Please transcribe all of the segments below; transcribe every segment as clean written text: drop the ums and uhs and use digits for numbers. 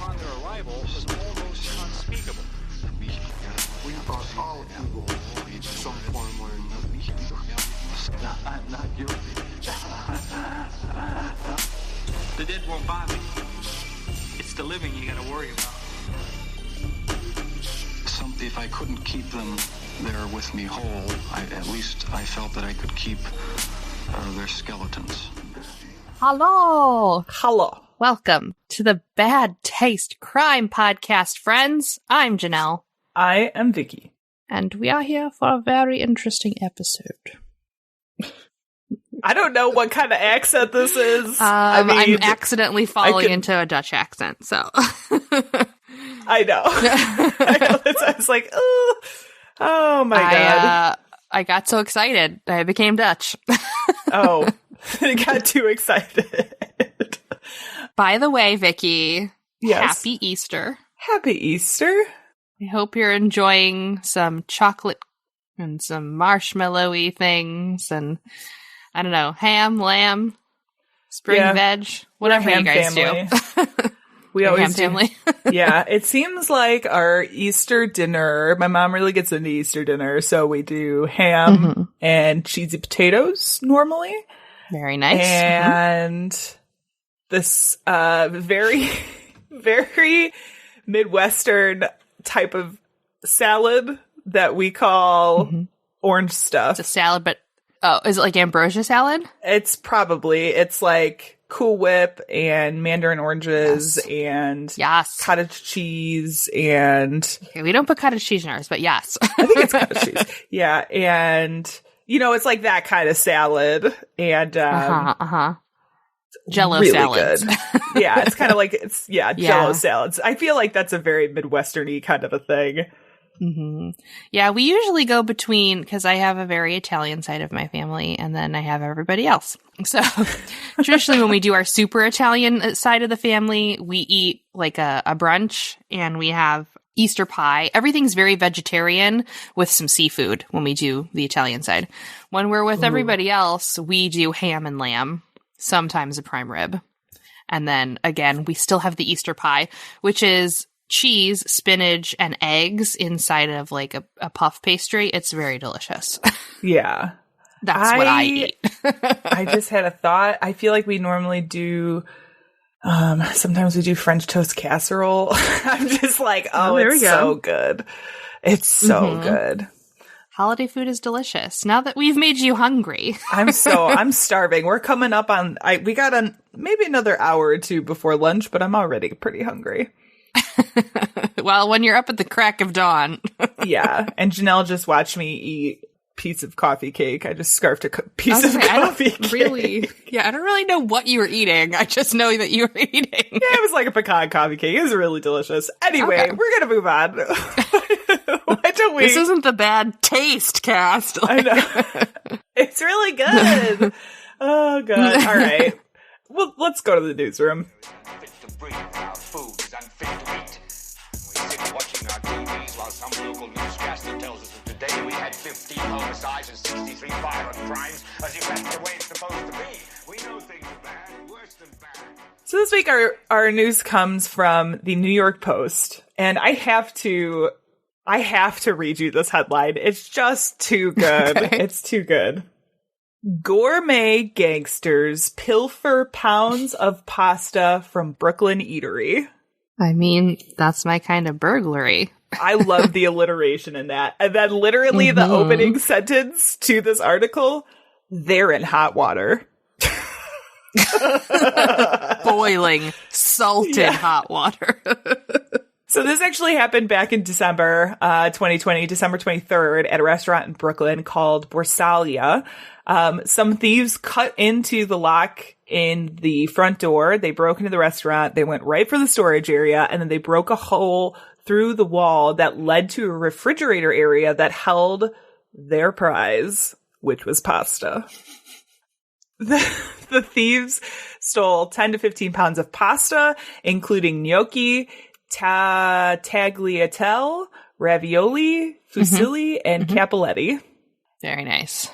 upon their arrival was almost unspeakable. We are all evil in some form or another. I'm not guilty. The dead won't bother you. It's the living you gotta worry about. If I couldn't keep them there with me whole, at least I felt that I could keep their skeletons. Hello! Hello. Welcome to the Bad Taste Crime Podcast, friends. I'm Janelle. I am Vicky. And we are here for a very interesting episode. I don't know what kind of accent this is. I'm accidentally falling into a Dutch accent, so... I know. I was like, oh my God. I got so excited. I became Dutch. Oh, I got too excited. By the way, Vicky, yes. Happy Easter. Happy Easter. I hope you're enjoying some chocolate and some marshmallowy things and, I don't know, ham, lamb, spring veg, whatever you guys family. do. We always do. Family. Yeah, it seems like our Easter dinner, my mom really gets into Easter dinner, so we do ham and cheesy potatoes normally. Very nice. And this very, very Midwestern type of salad that we call orange stuff. It's a salad, but, is it like ambrosia salad? It's like Cool Whip and mandarin oranges and cottage cheese and... Okay, we don't put cottage cheese in ours, but yes. I think it's cottage cheese. Yeah, and, it's like that kind of salad. And, Jell-O really salads. Good. Yeah, it's kind of like, Jell-O salads. I feel like that's a very Midwestern-y kind of a thing. Mm-hmm. Yeah, we usually go between, because I have a very Italian side of my family, and then I have everybody else. So traditionally when we do our super Italian side of the family, we eat like a brunch, and we have Easter pie. Everything's very vegetarian with some seafood when we do the Italian side. When we're with everybody else, we do ham and lamb, sometimes a prime rib. And then again, we still have the Easter pie, which is cheese, spinach, and eggs inside of like a puff pastry. It's very delicious. Yeah. That's what I eat. I just had a thought. I feel like we normally do, sometimes we do French toast casserole. I'm just like, it's so good. It's so good. Holiday food is delicious. Now that we've made you hungry. I'm starving. We're coming up on, we got maybe another hour or two before lunch, but I'm already pretty hungry. Well, when you're up at the crack of dawn. Yeah. And Janelle just watched me eat piece of coffee cake. I just scarfed a piece of coffee cake. I don't really know what you were eating. I just know that you were eating. Yeah, it was like a pecan coffee cake. It was really delicious. Anyway, we're going to move on. Why don't we? This isn't the Bad Taste cast. I know. It's really good. Oh, God. All right. Well, let's go to the newsroom. Our food is unfit to eat. We sit watching our TVs while some local newscaster tells us that today we had 15 homicides and 63 violent crimes, as if that's the way it's supposed to be. We know things are bad, worse than bad. So this week our news comes from the New York Post, and I have to read you this headline. It's just too good. Okay. It's too good. Gourmet gangsters pilfer pounds of pasta from Brooklyn eatery. I mean, that's my kind of burglary. I love the alliteration in that. And then literally the opening sentence to this article, they're in hot water. Boiling, salted hot water. So this actually happened back in December 2020, December 23rd, at a restaurant in Brooklyn called Borsalia. Some thieves cut into the lock in the front door. They broke into the restaurant. They went right for the storage area, and then they broke a hole through the wall that led to a refrigerator area that held their prize, which was pasta. The thieves stole 10 to 15 pounds of pasta, including gnocchi, tagliatelle, ravioli, fusilli, and cappelletti. Very nice.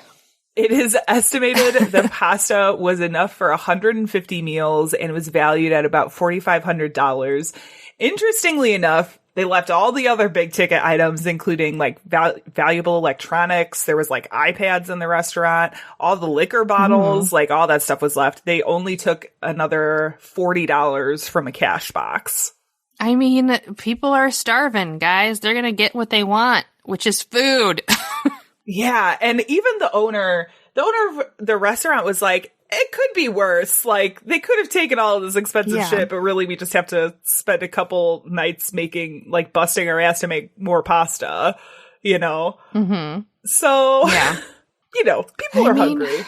It is estimated the pasta was enough for 150 meals and was valued at about $4,500. Interestingly enough, they left all the other big ticket items, including like valuable electronics. There was like iPads in the restaurant, all the liquor bottles, like all that stuff was left. They only took another $40 from a cash box. I mean, people are starving, guys. They're going to get what they want, which is food. Yeah. And even the owner of the restaurant was like, it could be worse. Like, they could have taken all of this expensive shit, but really we just have to spend a couple nights busting our ass to make more pasta, you know? Mm-hmm. So, people are hungry.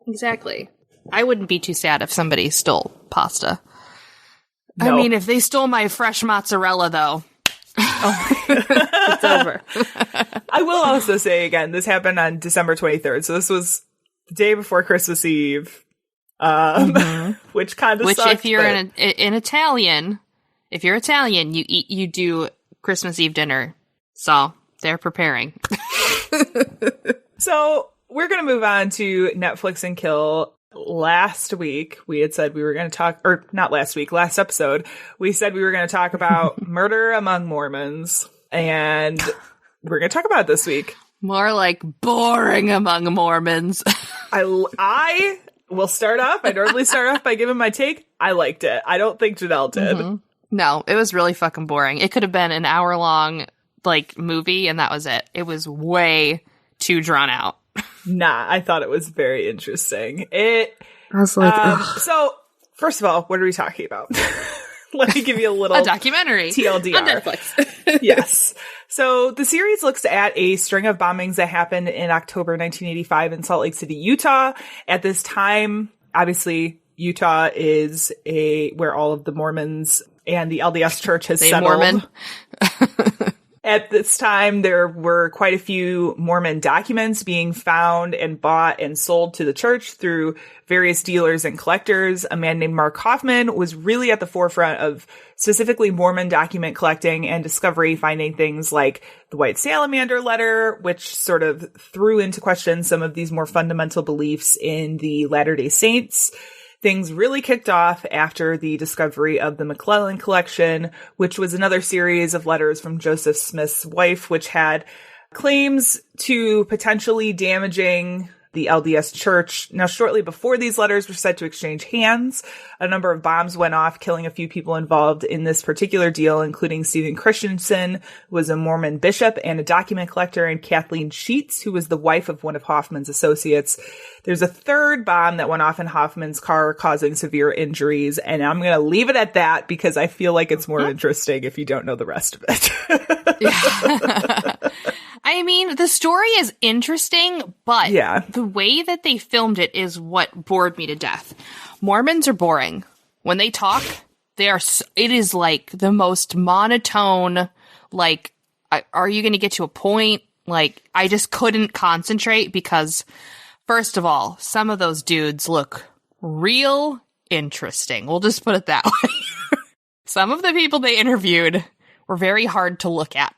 Exactly. I wouldn't be too sad if somebody stole pasta. No. I mean, if they stole my fresh mozzarella, though, it's over. I will also say again, this happened on December 23rd. So this was the day before Christmas Eve, which kind of sucked. If you're an Italian, you do Christmas Eve dinner. So they're preparing. So we're going to move on to Netflix and Kill. Last week, we had said we were going to talk, or not last week, last episode, we said we were going to talk about Murder Among Mormons, and we're going to talk about it this week. More like Boring Among Mormons. I will start off. I normally start off by giving my take. I liked it. I don't think Janelle did. Mm-hmm. No, it was really fucking boring. It could have been an hour-long, movie, and that was it. It was way too drawn out. Nah, I thought it was very interesting. I was like, so first of all, what are we talking about? Let me give you a little a documentary TLDR on Netflix. Yes. So the series looks at a string of bombings that happened in October 1985 in Salt Lake City, Utah. At this time, obviously, Utah is where all of the Mormons and the LDS Church has settled. Mormon. At this time, there were quite a few Mormon documents being found and bought and sold to the church through various dealers and collectors. A man named Mark Hoffman was really at the forefront of specifically Mormon document collecting and discovery, finding things like the White Salamander letter, which sort of threw into question some of these more fundamental beliefs in the Latter-day Saints. Things really kicked off after the discovery of the McClellan collection, which was another series of letters from Joseph Smith's wife, which had claims to potentially damaging the LDS Church. Now, shortly before these letters were said to exchange hands, a number of bombs went off, killing a few people involved in this particular deal, including Stephen Christensen, who was a Mormon bishop and a document collector, and Kathleen Sheets, who was the wife of one of Hoffman's associates. There's a third bomb that went off in Hoffman's car, causing severe injuries, and I'm going to leave it at that because I feel like it's more interesting if you don't know the rest of it. Yeah. I mean, the story is interesting, but the way that they filmed it is what bored me to death. Mormons are boring. When they talk, it is like the most monotone, like, are you going to get to a point? Like, I just couldn't concentrate because, first of all, some of those dudes look real interesting. We'll just put it that way. Some of the people they interviewed were very hard to look at.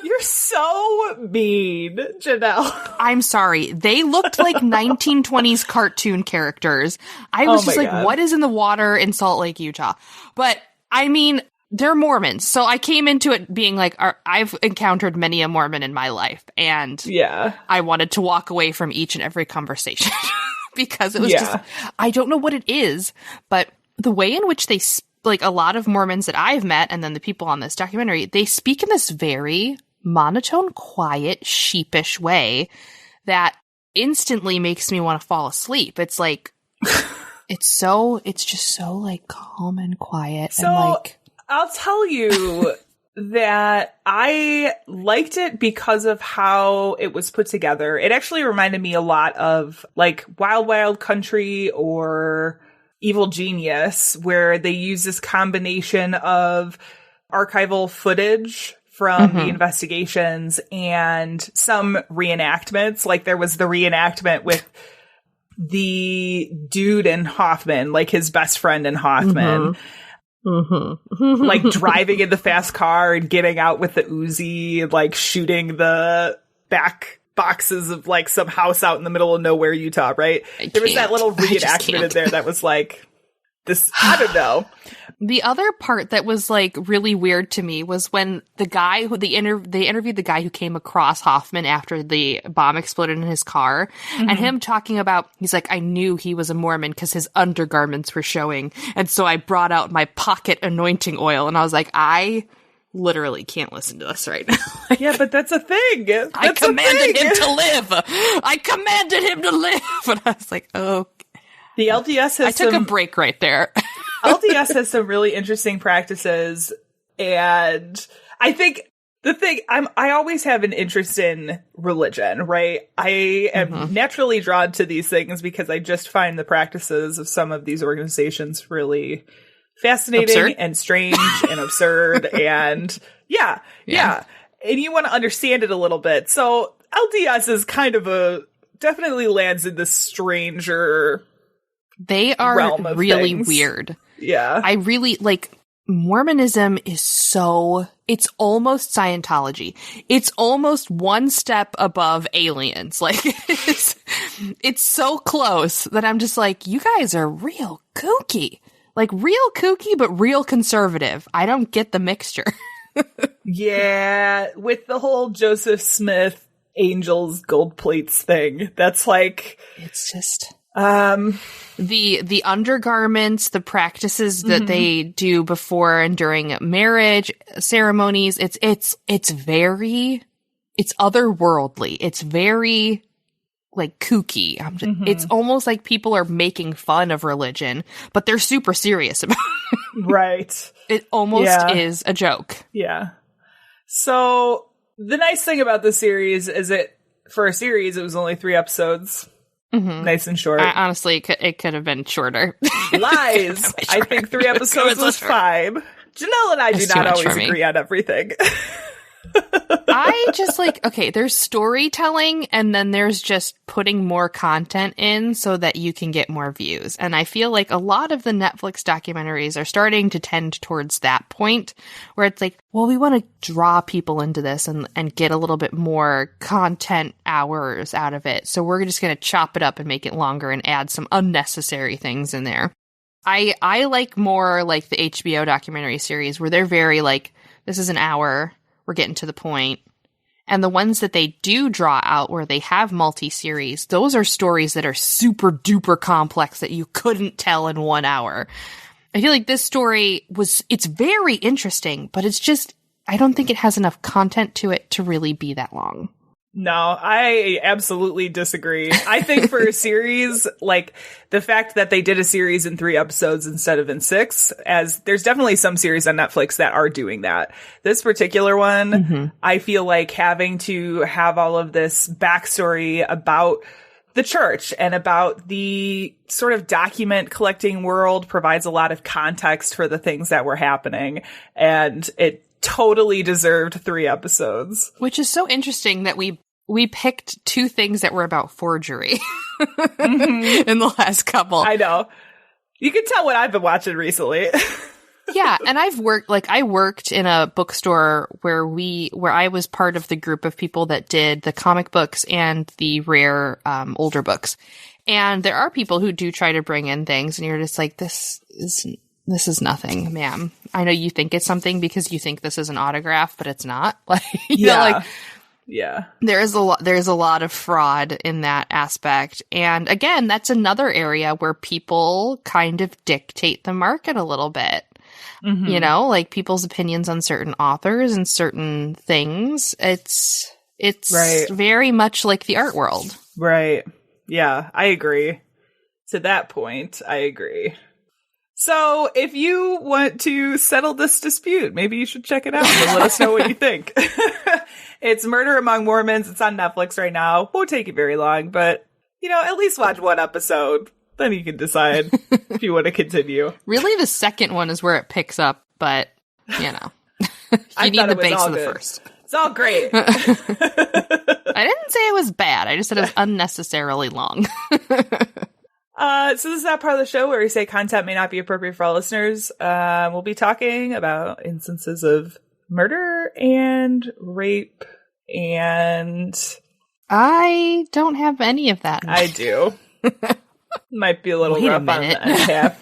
You're so mean, Janelle. I'm sorry. They looked like 1920s cartoon characters. I was just like, God. What is in the water in Salt Lake, Utah? But, I mean, they're Mormons. So I came into it being like, I've encountered many a Mormon in my life. And I wanted to walk away from each and every conversation. Because it was just, I don't know what it is, but the way in which they like a lot of Mormons that I've met and then the people on this documentary, they speak in this very monotone, quiet, sheepish way that instantly makes me want to fall asleep. It's like, it's just so like calm and quiet. So and like, I'll tell you that I liked it because of how it was put together. It actually reminded me a lot of like Wild Wild Country or Evil Genius, where they use this combination of archival footage from the investigations and some reenactments. Like there was the reenactment with the dude in Hoffman, like his best friend in Hoffman, like driving in the fast car and getting out with the Uzi, like shooting the back boxes of like some house out in the middle of nowhere, Utah, right? There was that little reenactment in there that was like, this, I don't know. The other part that was like really weird to me was when the guy who they interviewed the guy who came across Hoffman after the bomb exploded in his car, and him talking about, he's like, I knew he was a Mormon because his undergarments were showing, and so I brought out my pocket anointing oil, and I was like, I literally can't listen to this right now. Yeah, but that's a thing. I commanded him to live. I commanded him to live, and I was like, oh. The LDS has I took a break right there. LDS has some really interesting practices, and I think the thing, I always have an interest in religion, right? I am naturally drawn to these things because I just find the practices of some of these organizations really fascinating and strange and absurd, and yeah. And you want to understand it a little bit. So LDS is kind of definitely lands in this stranger. They are really weird. Yeah. I really, like, Mormonism is so, it's almost Scientology. It's almost one step above aliens. Like, it's so close that I'm just like, you guys are real kooky. Like, real kooky, but real conservative. I don't get the mixture. Yeah, with the whole Joseph Smith angels gold plates thing. That's like, it's just... the undergarments, the practices that they do before and during marriage ceremonies, it's otherworldly. It's very like kooky. It's almost like people are making fun of religion, but they're super serious about it. Right. It almost is a joke. Yeah. So the nice thing about the series is for a series, it was only 3 episodes. Nice and short. Honestly, it could have been shorter. Lies. I think 3 episodes was fine. Janelle and I do not always agree on everything. I just like, okay, there's storytelling and then there's just putting more content in so that you can get more views. And I feel like a lot of the Netflix documentaries are starting to tend towards that point where it's like, well, we want to draw people into this and get a little bit more content hours out of it. So we're just going to chop it up and make it longer and add some unnecessary things in there. I like more like the HBO documentary series where they're very like, this is an hour. We're getting to the point. And the ones that they do draw out where they have multi-series, those are stories that are super duper complex that you couldn't tell in 1 hour. I feel like this story it's very interesting, but it's just, I don't think it has enough content to it to really be that long. No, I absolutely disagree. I think for a series, like the fact that they did a series in 3 episodes instead of in 6, as there's definitely some series on Netflix that are doing that. This particular one, I feel like having to have all of this backstory about the church and about the sort of document collecting world provides a lot of context for the things that were happening. And it totally deserved 3 episodes. Which is so interesting that we picked 2 things that were about forgery in the last couple. I know. You can tell what I've been watching recently. Yeah, and I worked in a bookstore where I was part of the group of people that did the comic books and the rare older books. And there are people who do try to bring in things and you're just like, this is nothing, ma'am. I know you think it's something because you think this is an autograph, but it's not. Like, you know, like, yeah, there's a lot of fraud in that aspect. And again, that's another area where people kind of dictate the market a little bit. You know, like people's opinions on certain authors and certain things. It's right. Very much like the art world. Right. Yeah, I agree. To that point, I agree. So if you want to settle this dispute, maybe you should check it out and let us know what you think. It's Murder Among Mormons. It's on Netflix right now. Won't take you very long, but, you know, at least watch 1 episode. Then you can decide if you want to continue. Really, the second one is where it picks up, but, you know, you need the base of the first. It's all great. I didn't say it was bad. I just said it was unnecessarily long. So this is that part of the show where we say content may not be appropriate for all listeners. We'll be talking about instances of murder and rape and I don't have any of that. I do. Might be a little rough on the end half.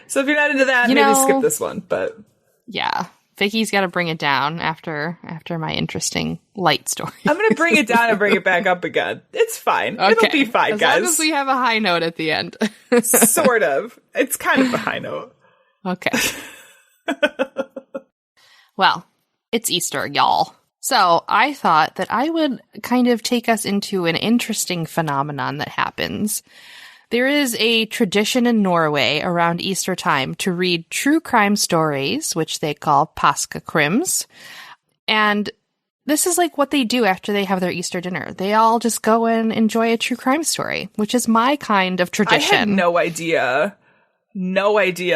So if you're not into that, maybe skip this one. But yeah, Vicky's got to bring it down after my interesting light story. I'm going to bring it down and bring it back up again. It's fine. Okay. It'll be fine, guys. As long as we have a high note at the end. Sort of. It's kind of a high note. Okay. Well, it's Easter, y'all. So I thought that I would kind of take us into an interesting phenomenon that happens. There is a tradition in Norway around Easter time to read true crime stories, which they call Påskekrims. And this is like what they do after they have their Easter dinner. They all just go and enjoy a true crime story, which is my kind of tradition. I had no idea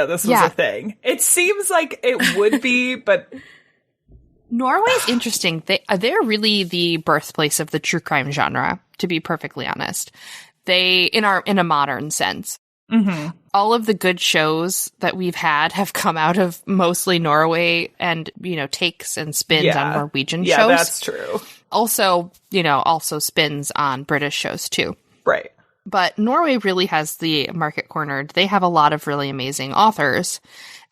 this was a thing. It seems like it would be, but Norway's interesting. They're really the birthplace of the true crime genre, to be perfectly honest. They, in a modern sense. Mm-hmm. All of the good shows that we've had have come out of mostly Norway and, takes and spins on Norwegian shows. Yeah, that's true. Also spins on British shows too. Right. But Norway really has the market cornered. They have a lot of really amazing authors.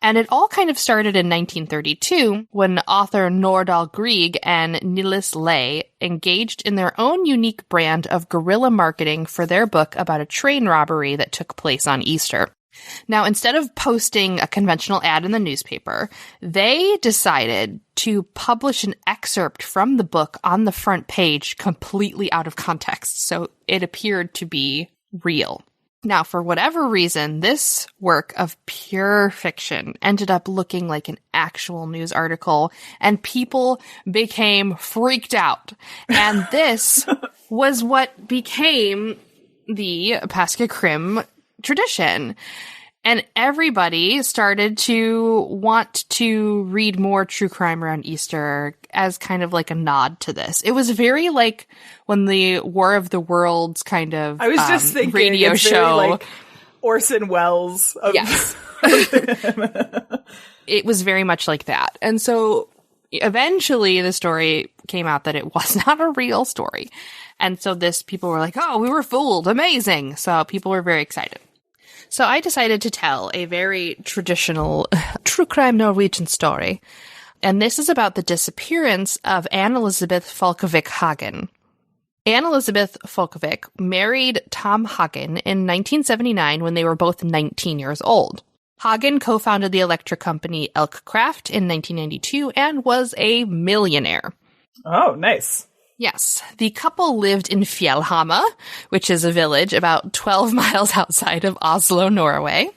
And it all kind of started in 1932 when author Nordahl Grieg and Niels Lay engaged in their own unique brand of guerrilla marketing for their book about a train robbery that took place on Easter. Now, instead of posting a conventional ad in the newspaper, they decided to publish an excerpt from the book on the front page completely out of context, so it appeared to be real. Now, for whatever reason, this work of pure fiction ended up looking like an actual news article, and people became freaked out. And this was what became the Påskekrim tradition. And everybody started to want to read more true crime around Easter as kind of like a nod to this. It was very like when the War of the Worlds kind of I was just thinking, radio it's show. Very like Orson Welles. Yes. It was very much like that. And so eventually the story came out that it was not a real story. And so people were like, oh, we were fooled. Amazing. So people were very excited. So I decided to tell a very traditional true crime Norwegian story. And this is about the disappearance of Anne Elizabeth Folkovic Hagen. Anne Elizabeth Folkovic married Tom Hagen in 1979 when they were both 19 years old. Hagen co-founded the electric company Elkcraft in 1992 and was a millionaire. Oh, nice. Yes. The couple lived in Fjellhammer, which is a village about 12 miles outside of Oslo, Norway.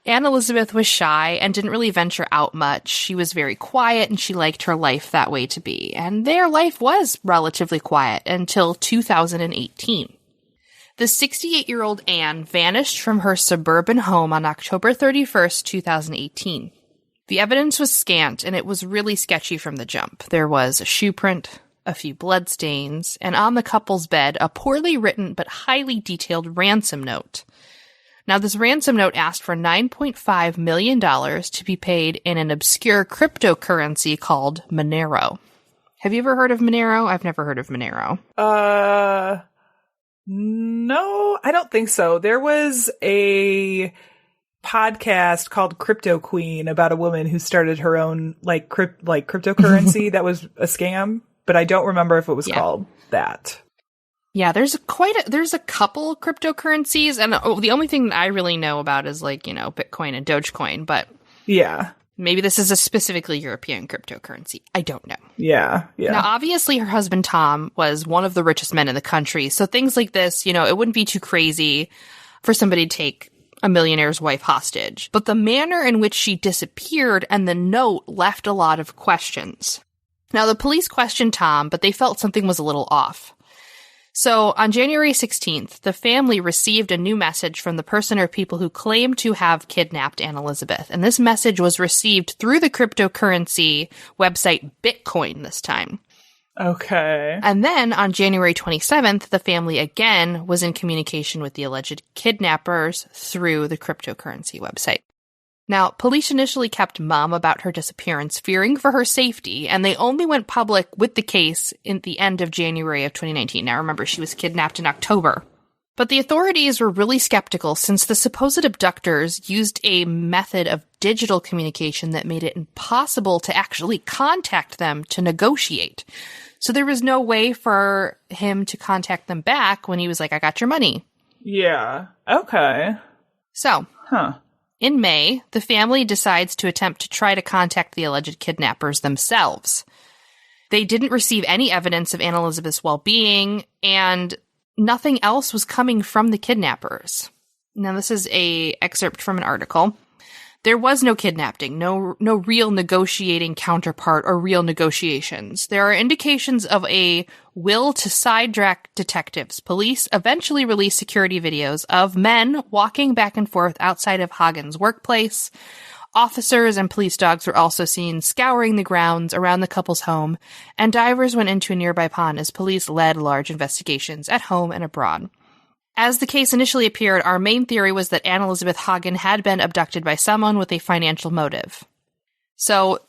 Anne Elizabeth was shy and didn't really venture out much. She was very quiet and she liked her life that way to be. And their life was relatively quiet until 2018. The 68-year-old Anne vanished from her suburban home on October 31st, 2018. The evidence was scant and it was really sketchy from the jump. There was a shoe print, a few bloodstains, and on the couple's bed, a poorly written but highly detailed ransom note. Now, this ransom note asked for $9.5 million to be paid in an obscure cryptocurrency called Monero. Have you ever heard of Monero? I've never heard of Monero. No, I don't think so. There was a podcast called Crypto Queen about a woman who started her own cryptocurrency that was a scam, but I don't remember if it was called that. Yeah, there's a couple cryptocurrencies, and the only thing that I really know about is Bitcoin and Dogecoin, but yeah, maybe this is a specifically European cryptocurrency. I don't know. Yeah. Now, obviously, her husband Tom was one of the richest men in the country, so things like this, it wouldn't be too crazy for somebody to take a millionaire's wife hostage. But the manner in which she disappeared and the note left a lot of questions. Now, the police questioned Tom, but they felt something was a little off. So on January 16th, the family received a new message from the person or people who claimed to have kidnapped Anne Elizabeth. And this message was received through the cryptocurrency website Bitcoin this time. Okay. And then on January 27th, the family again was in communication with the alleged kidnappers through the cryptocurrency website. Now, police initially kept mum about her disappearance, fearing for her safety, and they only went public with the case in the end of January of 2019. Now, remember, she was kidnapped in October. But the authorities were really skeptical since the supposed abductors used a method of digital communication that made it impossible to actually contact them to negotiate. So there was no way for him to contact them back when he was like, I got your money. Yeah. Okay. So, Huh. in May, the family decides to attempt to try to contact the alleged kidnappers themselves. They didn't receive any evidence of Anne Elizabeth's well-being, and nothing else was coming from the kidnappers. Now, this is an excerpt from an article. There was no kidnapping, no real negotiating counterpart or real negotiations. There are indications of a will to sidetrack detectives. Police eventually released security videos of men walking back and forth outside of Hagen's workplace. Officers and police dogs were also seen scouring the grounds around the couple's home, and divers went into a nearby pond as police led large investigations at home and abroad. As the case initially appeared, our main theory was that Anne Elizabeth Hagen had been abducted by someone with a financial motive. So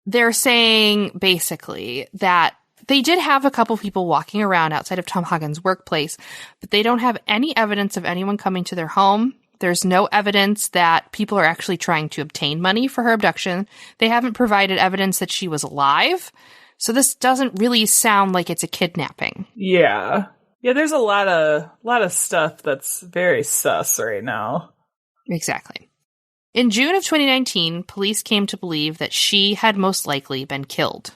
they're saying, basically, that they did have a couple people walking around outside of Tom Hagen's workplace, but they don't have any evidence of anyone coming to their home. There's no evidence that people are actually trying to obtain money for her abduction. They haven't provided evidence that she was alive. So this doesn't really sound like it's a kidnapping. Yeah. Yeah, there's a lot of stuff that's very sus right now. Exactly. In June of 2019, police came to believe that she had most likely been killed.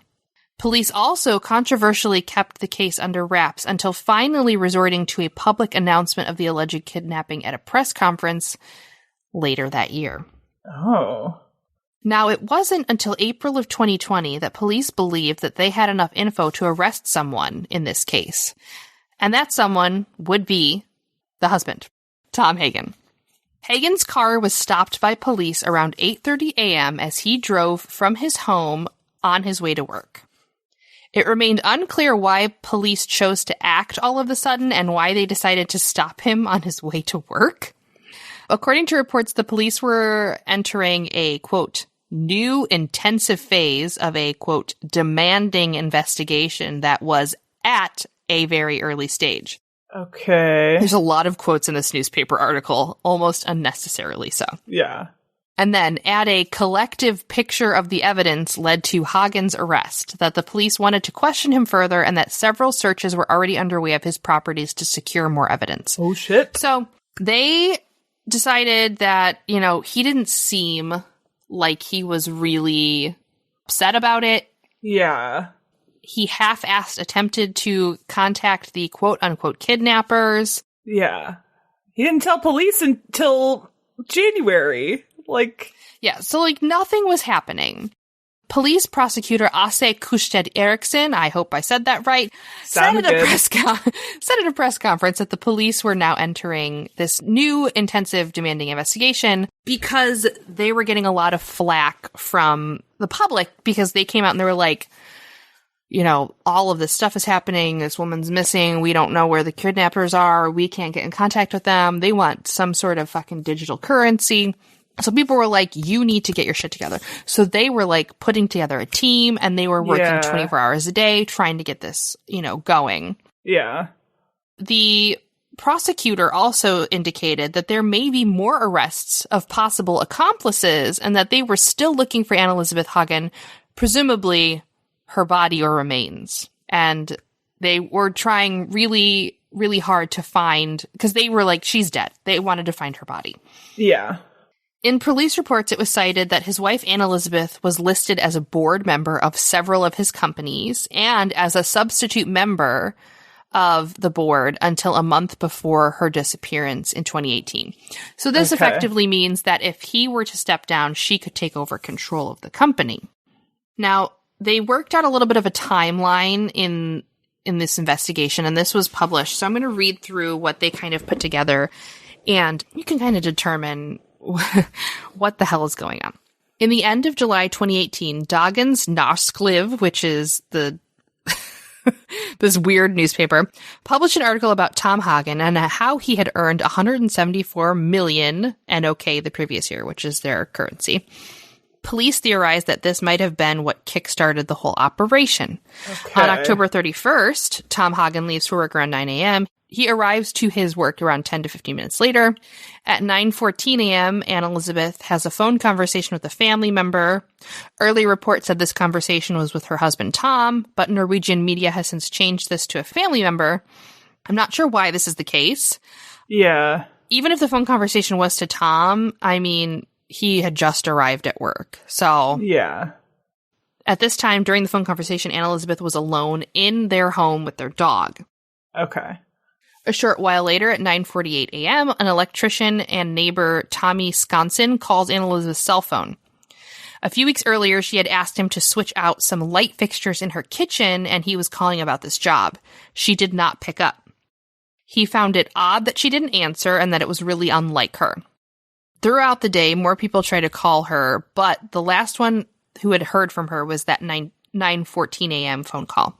Police also controversially kept the case under wraps until finally resorting to a public announcement of the alleged kidnapping at a press conference later that year. Oh. Now, it wasn't until April of 2020 that police believed that they had enough info to arrest someone in this case. And that someone would be the husband, Tom Hagen. Hagen's car was stopped by police around 8:30 a.m. as he drove from his home on his way to work. It remained unclear why police chose to act all of a sudden and why they decided to stop him on his way to work. According to reports, the police were entering a, quote, new intensive phase of a, quote, demanding investigation that was at a very early stage. Okay. There's a lot of quotes in this newspaper article, almost unnecessarily so. Yeah. And then, add a collective picture of the evidence led to Hagen's arrest, that the police wanted to question him further, and that several searches were already underway of his properties to secure more evidence. Oh, shit. So, they decided that, he didn't seem like he was really upset about it. Yeah. He half-assed attempted to contact the quote-unquote kidnappers. Yeah. He didn't tell police until January. So nothing was happening. Police prosecutor Ase Kusted Eriksson, I hope I said that right, said at a press conference that the police were now entering this new intensive demanding investigation because they were getting a lot of flack from the public because they came out and they were like, all of this stuff is happening. This woman's missing. We don't know where the kidnappers are. We can't get in contact with them. They want some sort of fucking digital currency. So people were like, you need to get your shit together. So they were like putting together a team and they were working 24 hours a day trying to get this, going. Yeah. The prosecutor also indicated that there may be more arrests of possible accomplices and that they were still looking for Anne Elizabeth Hagen, presumably her body or remains. And they were trying really, really hard to find, because they were like, she's dead. They wanted to find her body. Yeah. In police reports, it was cited that his wife, Anne Elizabeth, was listed as a board member of several of his companies and as a substitute member of the board until a month before her disappearance in 2018. So this effectively means that if he were to step down, she could take over control of the company. Now, they worked out a little bit of a timeline in this investigation, and this was published. So I'm going to read through what they kind of put together, and you can kind of determine what the hell is going on. In the end of July 2018, Dagens Næringsliv, which is the this weird newspaper, published an article about Tom Hagen and how he had earned 174 million NOK the previous year, which is their currency. Police theorized that this might have been what kickstarted the whole operation. Okay. On October 31st, Tom Hagen leaves for work around 9 a.m. He arrives to his work around 10 to 15 minutes later. At 9:14 a.m., Anne Elizabeth has a phone conversation with a family member. Early reports said this conversation was with her husband, Tom, but Norwegian media has since changed this to a family member. I'm not sure why this is the case. Yeah. Even if the phone conversation was to Tom, I mean, he had just arrived at work. So, yeah. At this time, during the phone conversation, Anne Elizabeth was alone in their home with their dog. Okay. A short while later, at 9:48 a.m., an electrician and neighbor, Tommy Skonsen, calls Anne Elizabeth's cell phone. A few weeks earlier, she had asked him to switch out some light fixtures in her kitchen, and he was calling about this job. She did not pick up. He found it odd that she didn't answer and that it was really unlike her. Throughout the day, more people tried to call her, but the last one who had heard from her was that 9:14 a.m. phone call.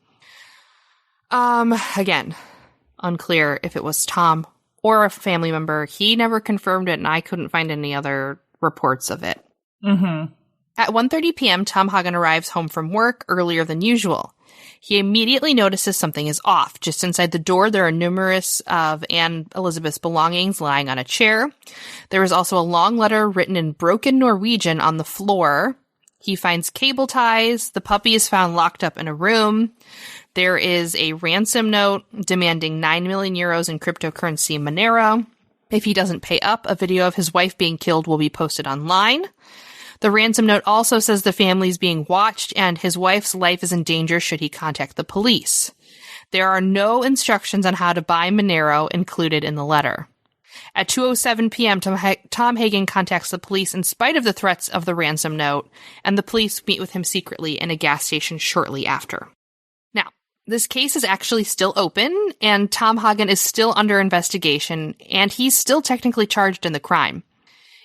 Again, unclear if it was Tom or a family member. He never confirmed it, and I couldn't find any other reports of it. Mm-hmm. At 1:30 p.m., Tom Hagen arrives home from work earlier than usual. He immediately notices something is off. Just inside the door, there are numerous of Anne Elizabeth's belongings lying on a chair. There is also a long letter written in broken Norwegian on the floor. He finds cable ties. The puppy is found locked up in a room. There is a ransom note demanding 9 million euros in cryptocurrency Monero. If he doesn't pay up, a video of his wife being killed will be posted online. The ransom note also says the family is being watched and his wife's life is in danger should he contact the police. There are no instructions on how to buy Monero included in the letter. At 2:07 p.m., Tom Hagen contacts the police in spite of the threats of the ransom note, and the police meet with him secretly in a gas station shortly after. Now, this case is actually still open, and Tom Hagen is still under investigation, and he's still technically charged in the crime.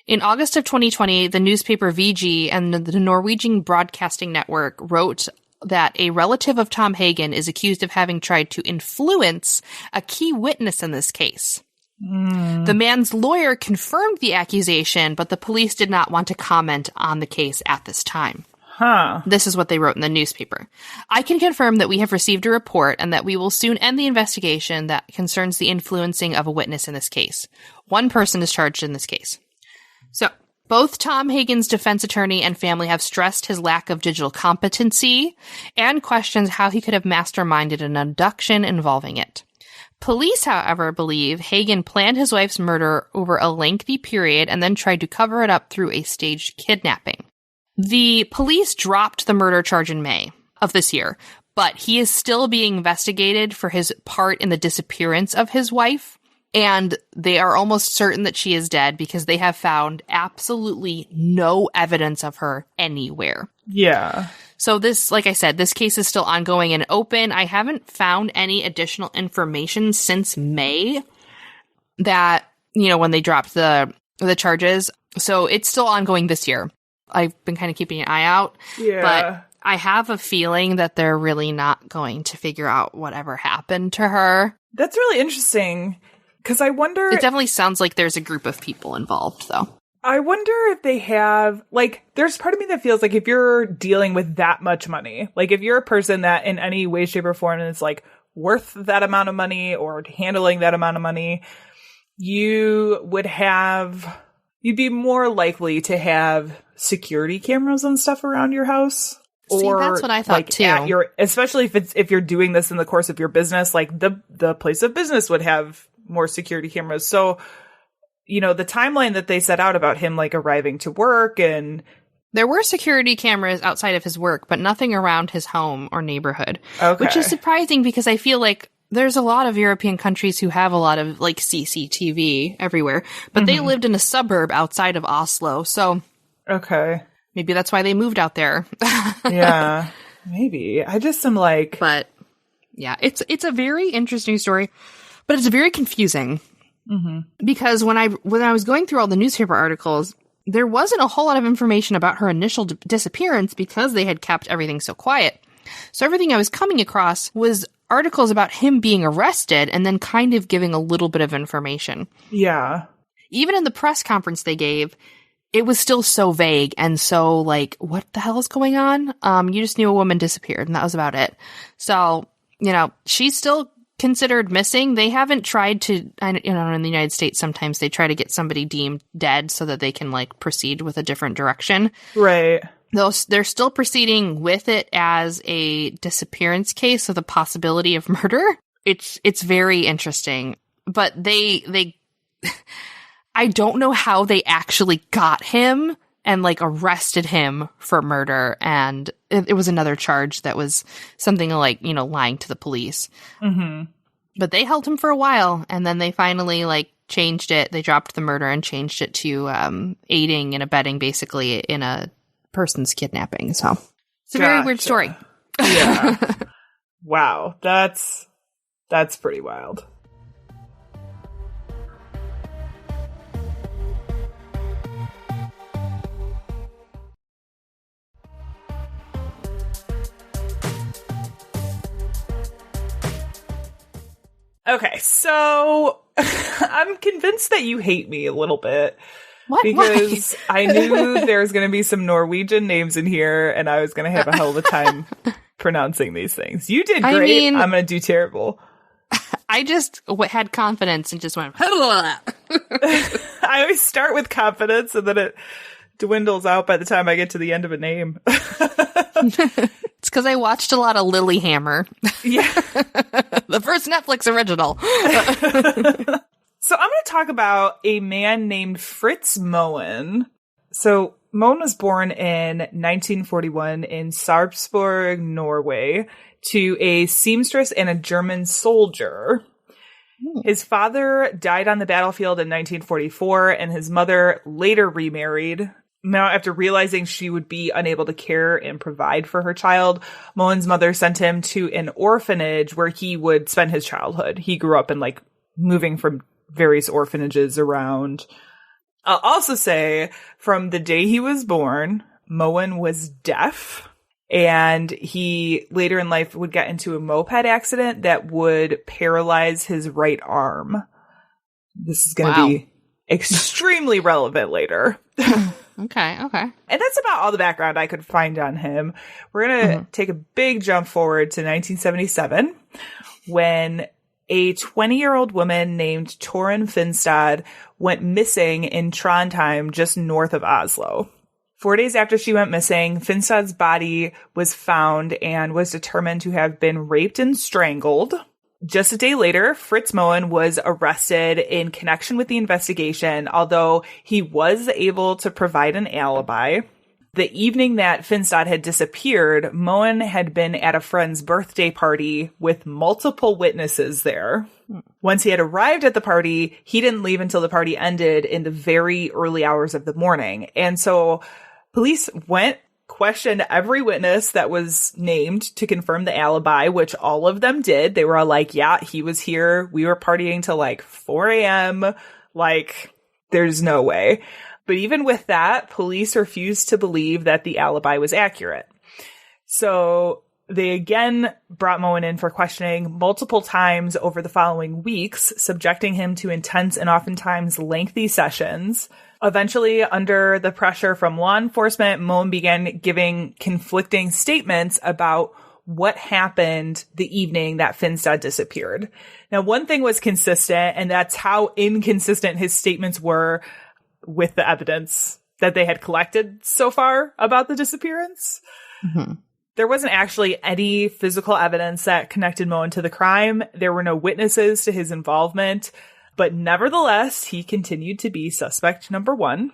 In August of 2020, the newspaper VG and the Norwegian Broadcasting Network wrote that a relative of Tom Hagen is accused of having tried to influence a key witness in this case. The man's lawyer confirmed the accusation, but the police did not want to comment on the case at this time. This is what they wrote in the newspaper. I can confirm that we have received a report and that we will soon end the investigation that concerns the influencing of a witness in this case. One person is charged in this case. So, both Tom Hagen's defense attorney and family have stressed his lack of digital competency and questions how he could have masterminded an abduction involving it. Police, however, believe Hagen planned his wife's murder over a lengthy period and then tried to cover it up through a staged kidnapping. The police dropped the murder charge in May of this year, but he is still being investigated for his part in the disappearance of his wife. And they are almost certain that she is dead because they have found absolutely no evidence of her anywhere. Yeah. So this, like I said, this case is still ongoing and open. I haven't found any additional information since May that, you know, when they dropped the charges. So it's still ongoing this year. I've been kind of keeping an eye out. Yeah. But I have a feeling that they're really not going to figure out whatever happened to her. That's really interesting. Because I wonder... It definitely sounds like there's a group of people involved, though. I wonder if they have... Like, there's part of me that feels like if you're dealing with that much money, like if you're a person that in any way, shape, or form is like worth that amount of money or handling that amount of money, you would have... You'd be more likely to have security cameras and stuff around your house. See, that's what I thought like too. Especially if you're doing this in the course of your business, like the place of business would have more security cameras. So, you know, the timeline that they set out about him like arriving to work and there were security cameras outside of his work, but nothing around his home or neighborhood. Okay. Which is surprising because I feel like there's a lot of European countries who have a lot of like CCTV everywhere, but they lived in a suburb outside of Oslo. So okay. Maybe that's why they moved out there. Yeah, maybe. I just am like, but yeah, it's a very interesting story. But it's very confusing because when I was going through all the newspaper articles, there wasn't a whole lot of information about her initial disappearance because they had kept everything so quiet. So everything I was coming across was articles about him being arrested and then kind of giving a little bit of information. Yeah. Even in the press conference they gave, it was still so vague and so like, what the hell is going on? You just knew a woman disappeared and that was about it. So, she's still considered missing. They haven't tried to, in the United States, sometimes they try to get somebody deemed dead so that they can like proceed with a different direction. Right. They're still proceeding with it as a disappearance case with a possibility of murder. It's very interesting, but they I don't know how they actually got him and like arrested him for murder. And it was another charge that was something like, lying to the police. Mm-hmm. But they held him for a while and then they finally like changed it. They dropped the murder and changed it to aiding and abetting basically in a person's kidnapping. So it's a very weird story. Yeah. Wow. That's pretty wild. Okay, so I'm convinced that you hate me a little bit. What? Because Why? I knew there was going to be some Norwegian names in here, and I was going to have a hell of a time pronouncing these things. You did great. I'm going to do terrible. I just had confidence and just went, I always start with confidence, and then it dwindles out by the time I get to the end of a name. It's because I watched a lot of Lilyhammer. Yeah. The first Netflix original. So I'm going to talk about a man named Fritz Moen. So Moen was born in 1941 in Sarpsborg, Norway, to a seamstress and a German soldier. His father died on the battlefield in 1944, and his mother later remarried. Now, after realizing she would be unable to care and provide for her child, Moen's mother sent him to an orphanage where he would spend his childhood. He grew up in moving from various orphanages around. I'll also say from the day he was born, Moen was deaf, and he later in life would get into a moped accident that would paralyze his right arm. This is going to be extremely relevant later. Okay. And that's about all the background I could find on him. We're going to take a big jump forward to 1977 when a 20-year-old woman named Tauren Finstad went missing in Trondheim, just north of Oslo. 4 days after she went missing, Finstad's body was found and was determined to have been raped and strangled. Just a day later, Fritz Moen was arrested in connection with the investigation, although he was able to provide an alibi. The evening that Finstad had disappeared, Moen had been at a friend's birthday party with multiple witnesses there. Once he had arrived at the party, he didn't leave until the party ended in the very early hours of the morning. And so police questioned every witness that was named to confirm the alibi, which all of them did. They were all like, yeah, he was here. We were partying till 4 a.m. There's no way. But even with that, police refused to believe that the alibi was accurate. So they again brought Moen in for questioning multiple times over the following weeks, subjecting him to intense and oftentimes lengthy sessions. Eventually, under the pressure from law enforcement, Moen began giving conflicting statements about what happened the evening that Finstad disappeared. Now, one thing was consistent, and that's how inconsistent his statements were with the evidence that they had collected so far about the disappearance. Mm-hmm. There wasn't actually any physical evidence that connected Moen to the crime. There were no witnesses to his involvement, but nevertheless, he continued to be suspect number one.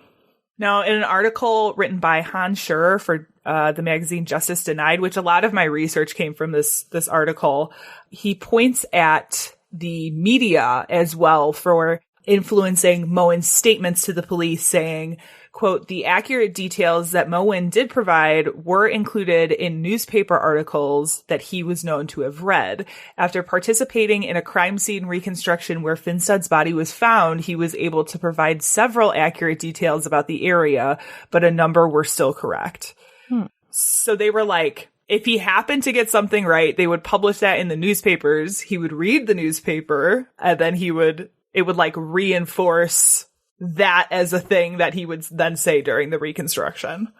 Now, in an article written by Hans Schur for the magazine Justice Denied, which a lot of my research came from this article, he points at the media as well for influencing Moen's statements to the police, saying, quote, the accurate details that Moen did provide were included in newspaper articles that he was known to have read. After participating in a crime scene reconstruction where Finstad's body was found, he was able to provide several accurate details about the area, but a number were still correct. So they were like, If he happened to get something right, they would publish that in the newspapers. He would read the newspaper, and then it would like reinforce that as a thing that he would then say during the reconstruction.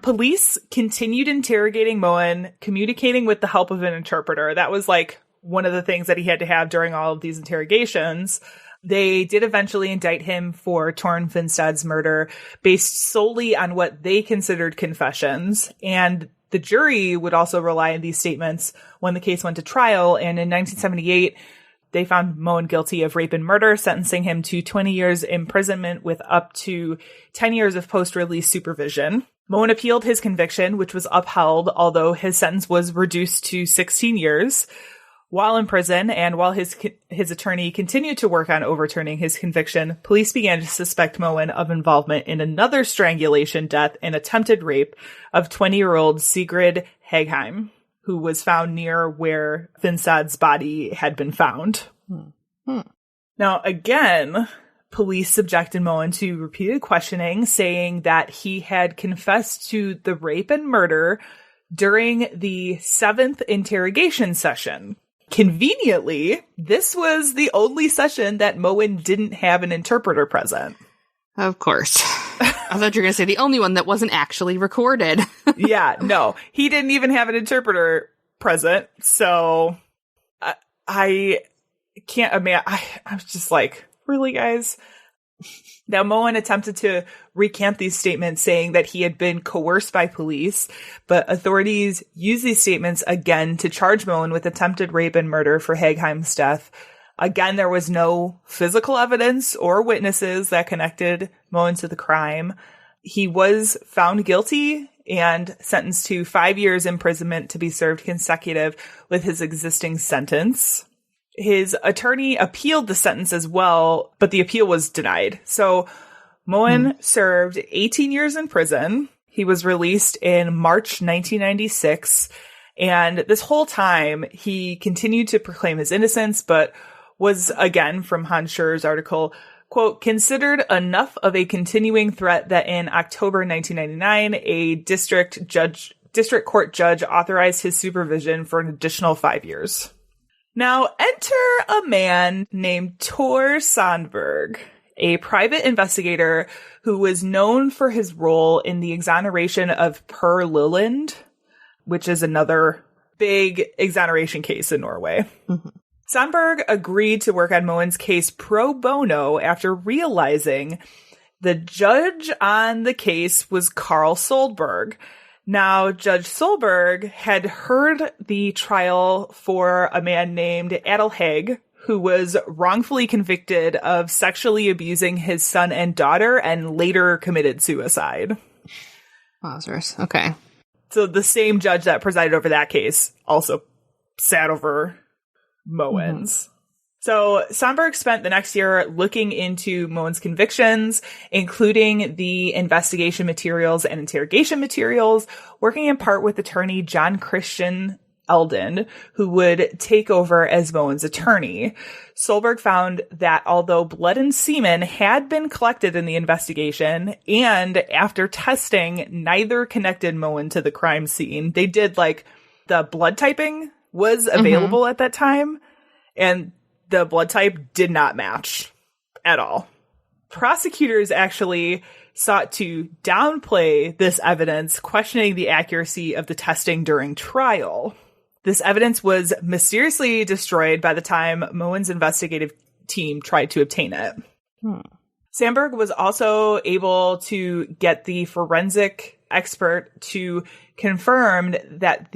Police continued interrogating Moen, communicating with the help of an interpreter. That was like one of the things that he had to have during all of these interrogations. They did eventually indict him for Tauren Finstad's murder based solely on what they considered confessions. And the jury would also rely on these statements when the case went to trial. And in 1978, they found Moen guilty of rape and murder, sentencing him to 20 years imprisonment with up to 10 years of post-release supervision. Moen appealed his conviction, which was upheld, although his sentence was reduced to 16 years. While in prison and while his attorney continued to work on overturning his conviction, police began to suspect Moen of involvement in another strangulation death and attempted rape of 20-year-old Sigrid Hagheim, who was found near where Finstad's body had been found. Now, again, police subjected Moen to repeated questioning, saying that he had confessed to the rape and murder during the 7th interrogation session. Conveniently, this was the only session that Moen didn't have an interpreter present. Of course. I thought you were going to say the only one that wasn't actually recorded. Yeah, no. He didn't even have an interpreter present, so I can't imagine. I was just like, really, guys? Now, Moen attempted to recant these statements, saying that he had been coerced by police, but authorities used these statements again to charge Moen with attempted rape and murder for Hagheim's death. Again, there was no physical evidence or witnesses that connected Moen to the crime. He was found guilty and sentenced to 5 years imprisonment to be served consecutive with his existing sentence. His attorney appealed the sentence as well, but the appeal was denied. So Moen served 18 years in prison. He was released in March 1996. And this whole time, he continued to proclaim his innocence, but was, again, from Hans Schur's article, quote, considered enough of a continuing threat that in October 1999, a district court judge authorized his supervision for an additional 5 years. Now, enter a man named Tor Sandberg, a private investigator who was known for his role in the exoneration of Per Lilland, which is another big exoneration case in Norway. Sandberg agreed to work on Moen's case pro bono after realizing the judge on the case was Carl Solberg. Now, Judge Solberg had heard the trial for a man named Adel Haag, who was wrongfully convicted of sexually abusing his son and daughter and later committed suicide. Wowzers. Okay. So the same judge that presided over that case also sat over Moen's. So Sandberg spent the next year looking into Moen's convictions, including the investigation materials and interrogation materials, working in part with attorney John Christian Eldon, who would take over as Moen's attorney. Solberg found that although blood and semen had been collected in the investigation, and after testing, neither connected Moen to the crime scene. They did, like, the blood typing was available at that time, and the blood type did not match at all. Prosecutors actually sought to downplay this evidence, questioning the accuracy of the testing during trial. This evidence was mysteriously destroyed by the time Moen's investigative team tried to obtain it. Sandberg was also able to get the forensic expert to confirm that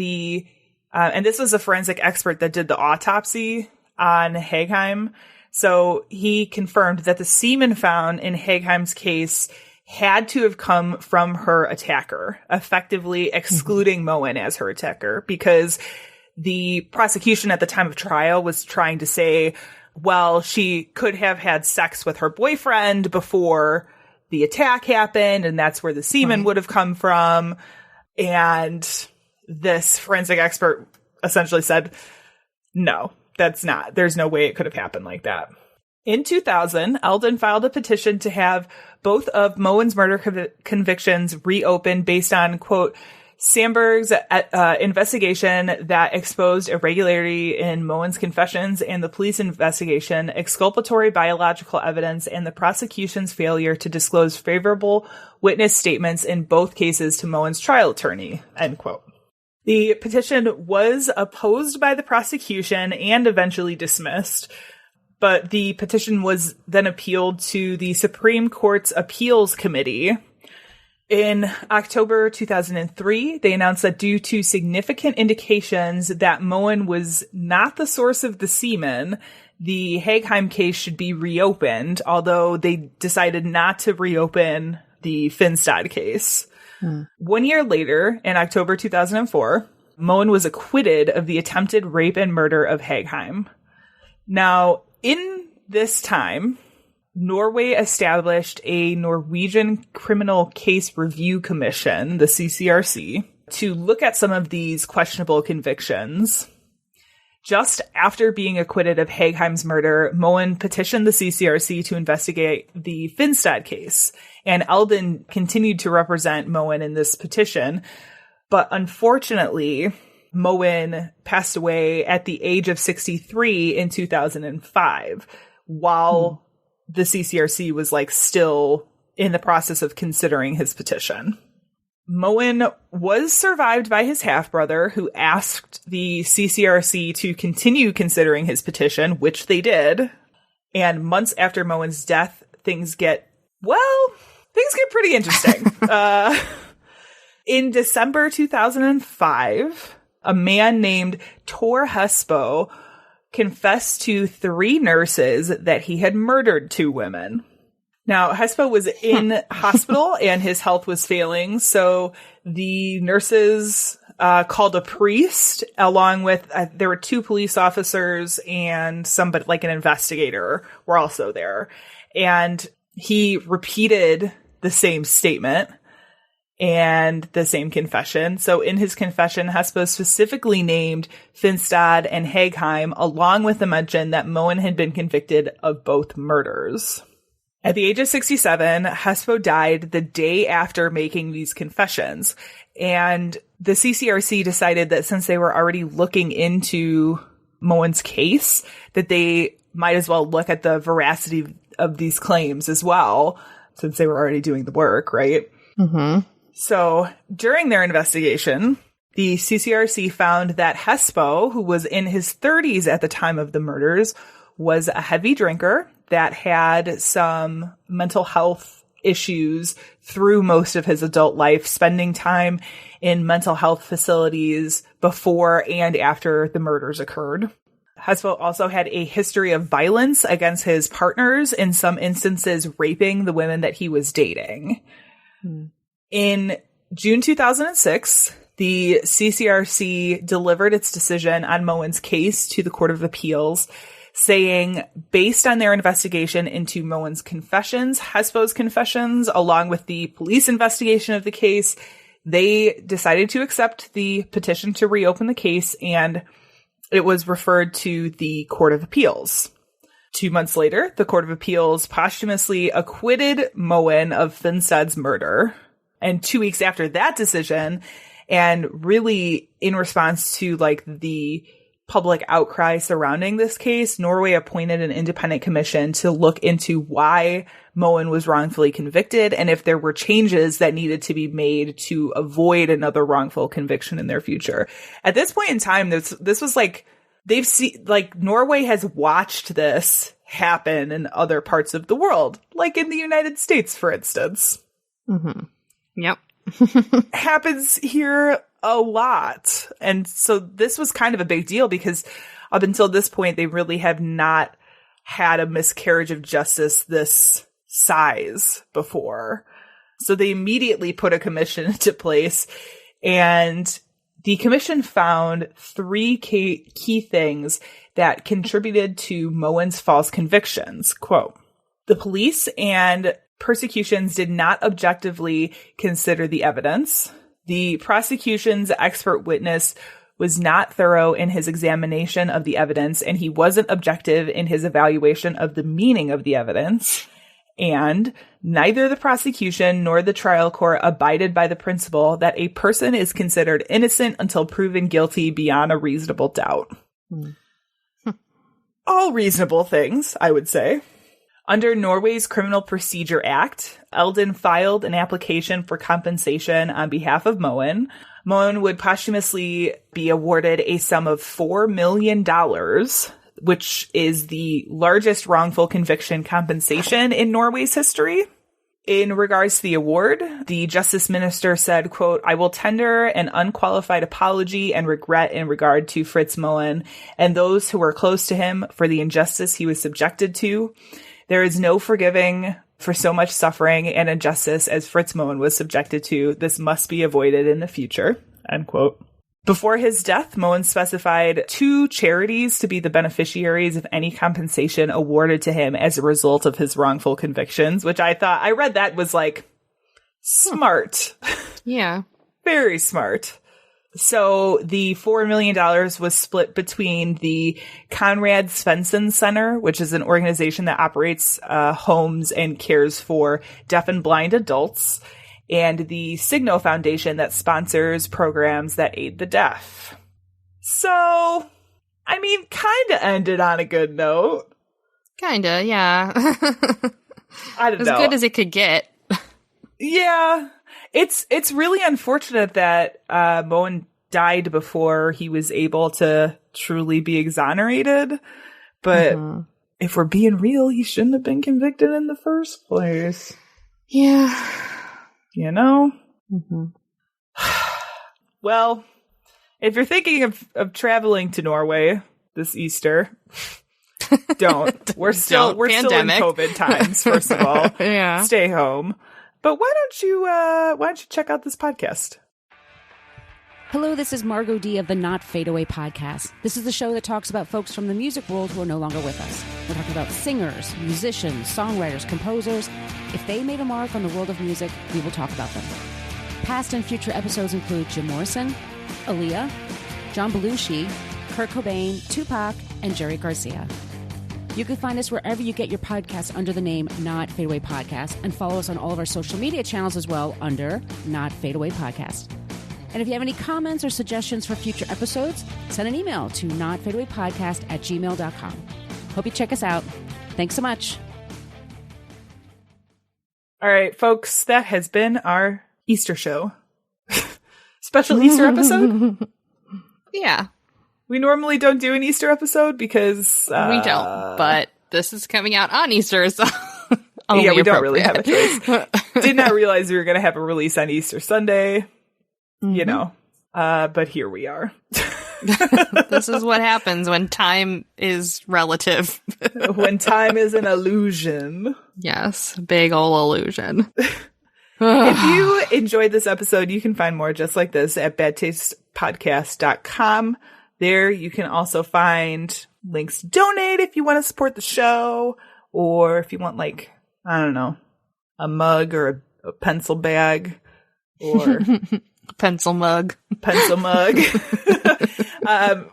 and this was a forensic expert that did the autopsy on Hagheim. So he confirmed that the semen found in Hagheim's case had to have come from her attacker, effectively excluding Moen as her attacker, because the prosecution at the time of trial was trying to say, well, she could have had sex with her boyfriend before the attack happened, and that's where the semen would have come from. And this forensic expert essentially said, no, that's not. There's no way it could have happened like that. In 2000, Eldon filed a petition to have both of Moen's murder convictions reopened based on, quote, Sandberg's investigation that exposed irregularity in Moen's confessions and the police investigation, exculpatory biological evidence, and the prosecution's failure to disclose favorable witness statements in both cases to Moen's trial attorney, end quote. The petition was opposed by the prosecution and eventually dismissed, but the petition was then appealed to the Supreme Court's Appeals Committee. In October 2003, they announced that due to significant indications that Moen was not the source of the semen, the Hagen case should be reopened, although they decided not to reopen the Finstad case. 1 year later, in October 2004, Moen was acquitted of the attempted rape and murder of Hagen. Now, in this time, Norway established a Norwegian Criminal Case Review Commission, the CCRC, to look at some of these questionable convictions. Just after being acquitted of Hagen's murder, Moen petitioned the CCRC to investigate the Finstad case, and Eldon continued to represent Moen in this petition. But unfortunately, Moen passed away at the age of 63 in 2005, while the CCRC was still in the process of considering his petition. Moen was survived by his half-brother, who asked the CCRC to continue considering his petition, which they did. And months after Moen's death, things get pretty interesting. In December 2005, a man named Tor Hespo confessed to 3 nurses that he had murdered 2 women. Now, Hespo was in hospital and his health was failing, so the nurses called a priest along with, there were 2 police officers and somebody, an investigator, were also there. And he repeated the same statement and the same confession. So in his confession, Hespo specifically named Finstad and Hagen, along with the mention that Moen had been convicted of both murders. At the age of 67, Hespo died the day after making these confessions. And the CCRC decided that since they were already looking into Moen's case, that they might as well look at the veracity of these claims as well, since they were already doing the work, right? Mm-hmm. So during their investigation, the CCRC found that Hespo, who was in his 30s at the time of the murders, was a heavy drinker that had some mental health issues through most of his adult life, spending time in mental health facilities before and after the murders occurred. Hespo also had a history of violence against his partners, in some instances raping the women that he was dating. In June 2006, the CCRC delivered its decision on Moen's case to the Court of Appeals, saying, based on their investigation into Moen's confessions, Hespo's confessions, along with the police investigation of the case, they decided to accept the petition to reopen the case, and it was referred to the Court of Appeals. 2 months later, the Court of Appeals posthumously acquitted Moen of Finstad's murder. And 2 weeks after that decision, and really in response to the public outcry surrounding this case, Norway appointed an independent commission to look into why Moen was wrongfully convicted and if there were changes that needed to be made to avoid another wrongful conviction in their future. At this point in time, this was they've seen, Norway has watched this happen in other parts of the world, like in the United States, for instance. Mm-hmm. Yep. Happens here a lot. And so this was kind of a big deal because up until this point, they really have not had a miscarriage of justice this size before. So they immediately put a commission into place, and the commission found 3 key things that contributed to Moen's false convictions. Quote, the police and prosecutions did not objectively consider the evidence. The prosecution's expert witness was not thorough in his examination of the evidence, and he wasn't objective in his evaluation of the meaning of the evidence. And neither the prosecution nor the trial court abided by the principle that a person is considered innocent until proven guilty beyond a reasonable doubt. All reasonable things, I would say. Under Norway's Criminal Procedure Act, Eldon filed an application for compensation on behalf of Moen. Moen would posthumously be awarded a sum of $4 million, which is the largest wrongful conviction compensation in Norway's history. In regards to the award, the justice minister said, quote, "I will tender an unqualified apology and regret in regard to Fritz Moen and those who were close to him for the injustice he was subjected to. There is no forgiving for so much suffering and injustice as Fritz Moen was subjected to. This must be avoided in the future," end quote. Before his death, Moen specified 2 charities to be the beneficiaries of any compensation awarded to him as a result of his wrongful convictions, which I read that was like smart. Yeah. Very smart. So the $4 million was split between the Conrad Svensson Center, which is an organization that operates homes and cares for deaf and blind adults, and the Signo Foundation that sponsors programs that aid the deaf. So, I mean, kind of ended on a good note. Kinda, yeah. I don't know. As good as it could get. Yeah. It's really unfortunate that Moen died before he was able to truly be exonerated. But if we're being real, he shouldn't have been convicted in the first place. Yeah. You know? Well, if you're thinking of traveling to Norway this Easter, don't. We're still in COVID times, first of all. Yeah. Stay home. But why don't you check out this podcast? Hello, this is Margot D of the Not Fade Away podcast. This is the show that talks about folks from the music world who are no longer with us. We're talking about singers, musicians, songwriters, composers. If they made a mark on the world of music, we will talk about them. Past and future episodes include Jim Morrison, Aaliyah, John Belushi, Kurt Cobain, Tupac, and Jerry Garcia. You can find us wherever you get your podcasts under the name Not Fade Away Podcast, and follow us on all of our social media channels as well under Not Fade Away Podcast. And if you have any comments or suggestions for future episodes, send an email to notfadeawaypodcast@gmail.com. Hope you check us out. Thanks so much. All right, folks, that has been our Easter show. Special Easter episode? Yeah. We normally don't do an Easter episode because... we don't, but this is coming out on Easter, so... yeah, we don't really have a choice. Did not realize we were going to have a release on Easter Sunday. You know, but here we are. This is what happens when time is relative. When time is an illusion. Yes, big ol' illusion. If you enjoyed this episode, you can find more just like this at badtastepodcast.com. There you can also find links to donate if you want to support the show, or if you want, like, I don't know, a mug or a pencil bag, or... Pencil mug.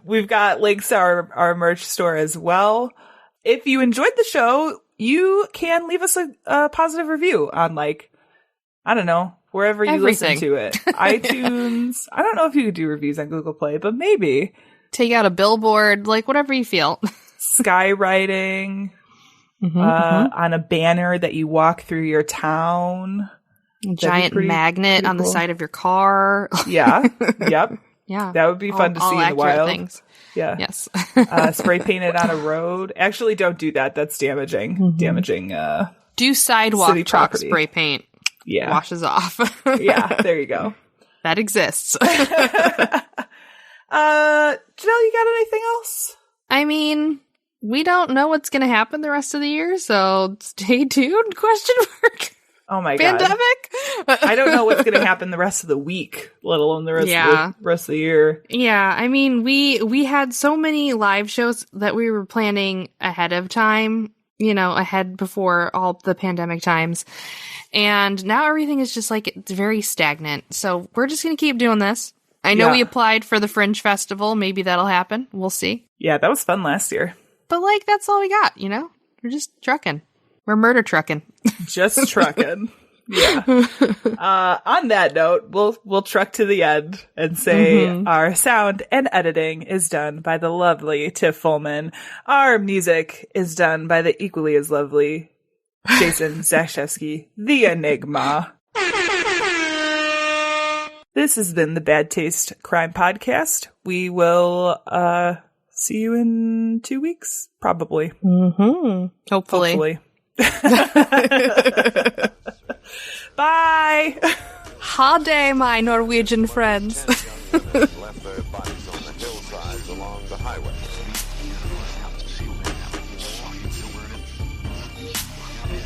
We've got links to our merch store as well. If you enjoyed the show, you can leave us a positive review on, like, I don't know, wherever you listen to it. iTunes. I don't know if you could do reviews on Google Play, but maybe. Take out a billboard, like whatever you feel. Skywriting on a banner that you walk through your town. Giant magnet on the side of your car. Yeah. Yep. Yeah. That would be fun to see in the wild. Things. Yeah. Yes. Spray painted on a road. Actually, don't do that. That's damaging. Damaging. Do sidewalk city chalk property. Spray paint. Yeah. Washes off. Yeah. There you go. That exists. Janelle, you got anything else? I mean, we don't know what's going to happen the rest of the year, so stay tuned? ? Oh my God. Pandemic? I don't know what's going to happen the rest of the week, let alone the rest of the year. Yeah, I mean, we had so many live shows that we were planning ahead of time, you know, ahead before all the pandemic times. And now everything is just like, it's very stagnant. So we're just going to keep doing this. I know we applied for the Fringe Festival. Maybe that'll happen. We'll see. Yeah, that was fun last year. But like, that's all we got, you know? We're just trucking. We're murder trucking. Just trucking. Yeah. On that note, we'll truck to the end and say our sound and editing is done by the lovely Tiff Fullman. Our music is done by the equally as lovely Jason Zashevsky, the Enigma. This has been the Bad Taste Crime Podcast. We will see you in 2 weeks, probably. Hopefully. Bye. Ha day, my Norwegian friends. Left their bodies on the hillsides along the highway.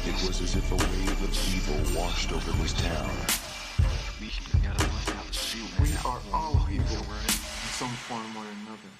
It was as if a wave of evil washed over this town. We are all evil in some form or another.